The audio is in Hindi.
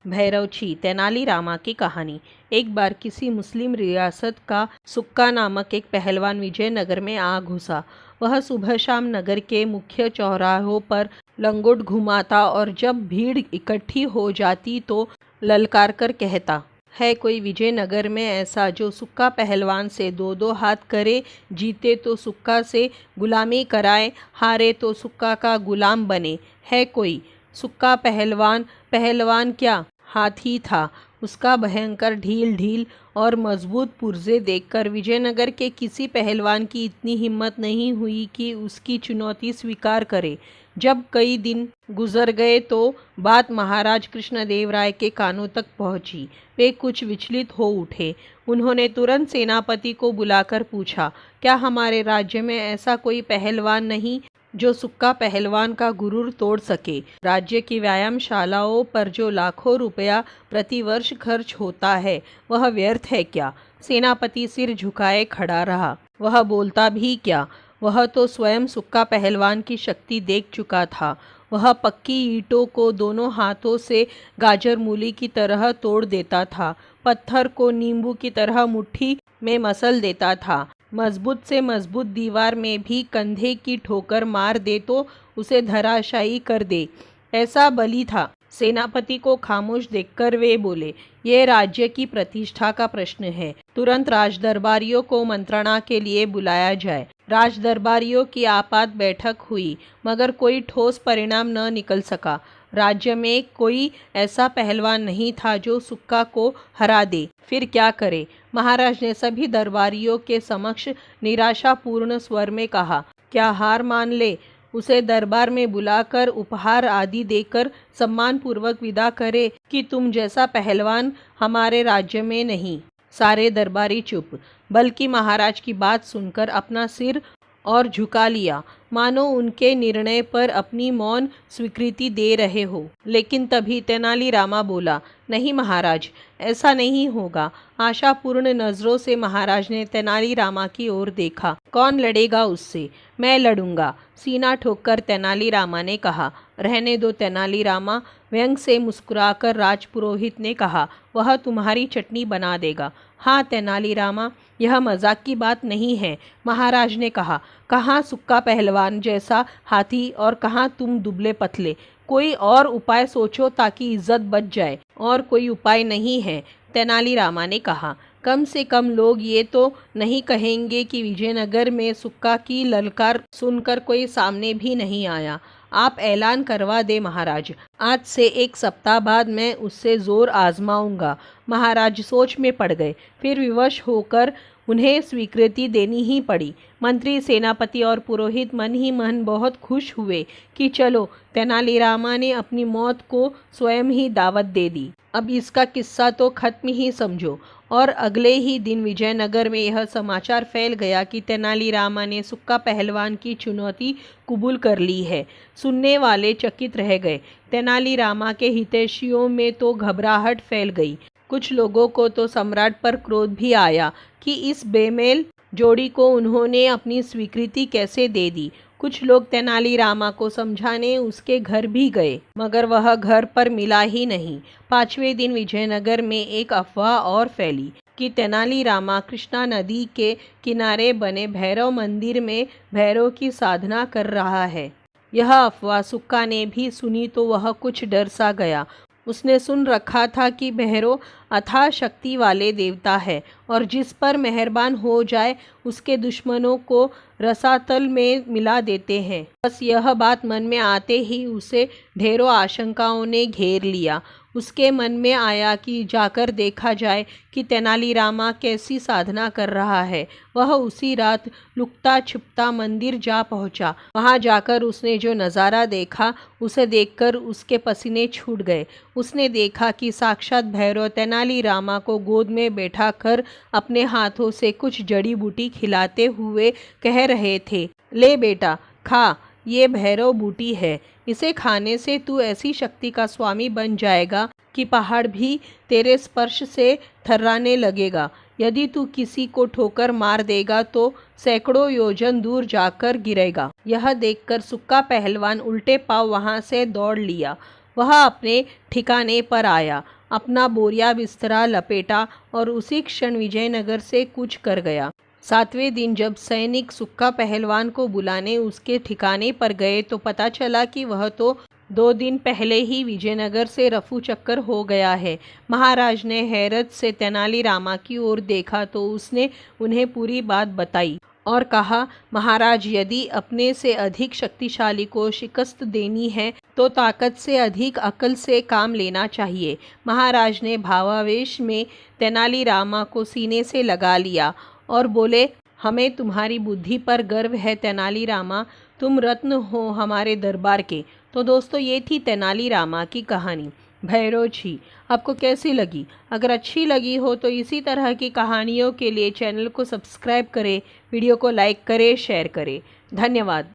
भैरवची तेनालीरामा की कहानी। एक बार किसी मुस्लिम रियासत का सुक्का नामक एक पहलवान विजयनगर में आ घुसा। वह सुबह शाम नगर के मुख्य चौराहों पर लंगोट घुमाता और जब भीड़ इकट्ठी हो जाती तो ललकार कर कहता, है कोई विजयनगर में ऐसा जो सुक्का पहलवान से दो दो हाथ करे, जीते तो सुक्का से गुलामी कराए, हारे तो सुक्का का गुलाम बने। है कोई? सुक्का पहलवान पहलवान क्या, हाथी था। उसका भयंकर ढील ढील और मजबूत पुर्जे देखकर विजयनगर के किसी पहलवान की इतनी हिम्मत नहीं हुई कि उसकी चुनौती स्वीकार करे। जब कई दिन गुजर गए तो बात महाराज कृष्णदेव राय के कानों तक पहुंची। वे कुछ विचलित हो उठे। उन्होंने तुरंत सेनापति को बुलाकर पूछा, क्या हमारे राज्य में ऐसा कोई पहलवान नहीं जो सुक्का पहलवान का गुरूर तोड़ सके? राज्य की व्यायामशालाओं पर जो लाखों रुपया प्रतिवर्ष खर्च होता है वह व्यर्थ है क्या? सेनापति सिर झुकाए खड़ा रहा। वह बोलता भी क्या? वह तो स्वयं सुक्का पहलवान की शक्ति देख चुका था। वह पक्की ईंटों को दोनों हाथों से गाजर मूली की तरह तोड़ देता था, पत्थर को नींबू की तरह मुट्ठी में मसल देता था, मजबूत से मजबूत दीवार में भी कंधे की ठोकर मार दे तो उसे धराशायी कर दे, ऐसा बली था। सेनापति को खामोश देखकर वे बोले, यह राज्य की प्रतिष्ठा का प्रश्न है। तुरंत राजदरबारियों को मंत्रणा के लिए बुलाया जाए। राजदरबारियों की आपात बैठक हुई, मगर कोई ठोस परिणाम न निकल सका। राज्य में कोई ऐसा पहलवान नहीं था जो सुक्का को हरा दे। फिर क्या करे? महाराज ने सभी दरबारियों के समक्ष निराशापूर्ण स्वर में कहा, क्या हार मान ले? उसे दरबार में बुलाकर उपहार आदि देकर सम्मानपूर्वक विदा करे कि तुम जैसा पहलवान हमारे राज्य में नहीं। सारे दरबारी चुप, बल्कि महाराज की बात सुनकर अपना सिर और झुका लिया, मानो उनके निर्णय पर अपनी मौन स्वीकृति दे रहे हो। लेकिन तभी तेनालीरामा बोला, नहीं महाराज, ऐसा नहीं होगा। आशापूर्ण नजरों से महाराज ने तेनालीरामा की ओर देखा। कौन लड़ेगा उससे? मैं लड़ूंगा, सीना ठोककर तेनालीरामा ने कहा। रहने दो तेनालीरामा, व्यंग से मुस्कुराकर राजपुरोहित ने कहा, वह तुम्हारी चटनी बना देगा। हाँ तेनालीरामा, यह मजाक की बात नहीं है, महाराज ने कहा। कहाँ सुक्का पहलवान जैसा हाथी और कहाँ तुम दुबले पतले। कोई और उपाय सोचो ताकि इज्जत बच जाए। और कोई उपाय नहीं है, तेनालीरामा ने कहा। कम से कम लोग ये तो नहीं कहेंगे कि विजयनगर में सुक्का की ललकार सुनकर कोई सामने भी नहीं आया। आप ऐलान करवा दे महाराज, आज से एक सप्ताह बाद मैं उससे जोर आजमाऊंगा। महाराज सोच में पड़ गए, फिर विवश होकर उन्हें स्वीकृति देनी ही पड़ी। मंत्री, सेनापति और पुरोहित मन ही मन बहुत खुश हुए कि चलो, तेनालीरामा ने अपनी मौत को स्वयं ही दावत दे दी। अब इसका किस्सा तो खत्म ही समझो। और अगले ही दिन विजयनगर में यह समाचार फैल गया कि तेनालीरामा ने सुक्का पहलवान की चुनौती कबूल कर ली है। सुनने वाले चकित रह गए। तेनालीरामा के हितैषियों में तो घबराहट फैल गई। कुछ लोगों को तो सम्राट पर क्रोध भी आया कि इस बेमेल जोड़ी को उन्होंने अपनी स्वीकृति कैसे दे दी। कुछ लोग तेनालीरामा को समझाने उसके घर भी गए, मगर वह घर पर मिला ही नहीं। 5वें दिन विजयनगर में एक अफवाह और फैली कि तेनालीरामा कृष्णा नदी के किनारे बने भैरव मंदिर में भैरव की साधना कर रहा है। यह अफवाह सुक्का ने भी सुनी तो वह कुछ डर सा गया। उसने सुन रखा था कि भैरव अथाह शक्ति वाले देवता है और जिस पर मेहरबान हो जाए उसके दुश्मनों को रसातल में मिला देते हैं। बस यह बात मन में आते ही उसे ढेरों आशंकाओं ने घेर लिया। उसके मन में आया कि जाकर देखा जाए कि तेनालीरामा कैसी साधना कर रहा है। वह उसी रात लुकता छिपता मंदिर जा पहुंचा। वहां जाकर उसने जो नज़ारा देखा, उसे देखकर उसके पसीने छूट गए। उसने देखा कि साक्षात भैरव तेनालीरामा को गोद में बैठा कर अपने हाथों से कुछ जड़ी बूटी खिलाते हुए कह रहे थे, ले बेटा खा, ये भैरव बूटी है। इसे खाने से तू ऐसी शक्ति का स्वामी बन जाएगा कि पहाड़ भी तेरे स्पर्श से थर्राने लगेगा। यदि तू किसी को ठोकर मार देगा तो सैकड़ों योजन दूर जाकर गिरेगा। यह देखकर सुक्का पहलवान उल्टे पांव वहां से दौड़ लिया। वह अपने ठिकाने पर आया, अपना बोरिया बिस्तरा लपेटा और उसी क्षण विजयनगर से कूच कर गया। 7वें दिन जब सैनिक सुक्का पहलवान को बुलाने उसके ठिकाने पर गए तो पता चला कि वह तो 2 दिन पहले ही विजयनगर से रफू चक्कर हो गया है। महाराज ने हैरत से तेनालीरामा की ओर देखा तो उसने उन्हें पूरी बात बताई और कहा, महाराज, यदि अपने से अधिक शक्तिशाली को शिकस्त देनी है तो ताकत से अधिक अकल से काम लेना चाहिए। महाराज ने भावावेश में तेनालीरामा को सीने से लगा लिया और बोले, हमें तुम्हारी बुद्धि पर गर्व है तेनालीरामा, तुम रत्न हो हमारे दरबार के। तो दोस्तों, ये थी तेनालीरामा की कहानी भैरव जी। आपको कैसी लगी? अगर अच्छी लगी हो तो इसी तरह की कहानियों के लिए चैनल को सब्सक्राइब करें, वीडियो को लाइक करें, शेयर करें। धन्यवाद।